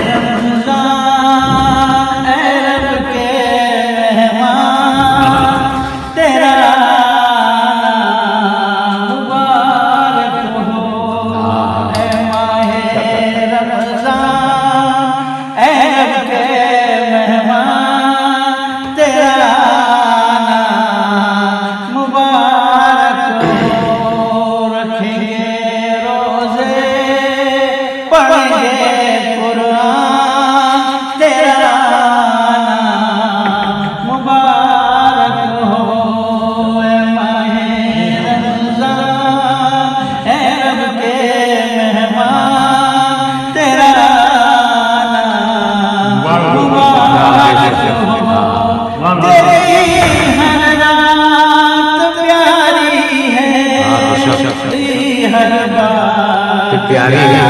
रमज़ान ए रब के मेहमान तेरा मुबारक हो। ए माहे रमज़ान ए रब के मेहमान तेरा मुबारक हो। रखेंगे रोज़े पढ़ेंगे कुरान तेरा मुबारक हो। ए माहे रमज़ान ए रब के मेहमान तेरा मुबारक हो। तेरी हर रात प्यारी है, तेरी हर बात प्यारी है।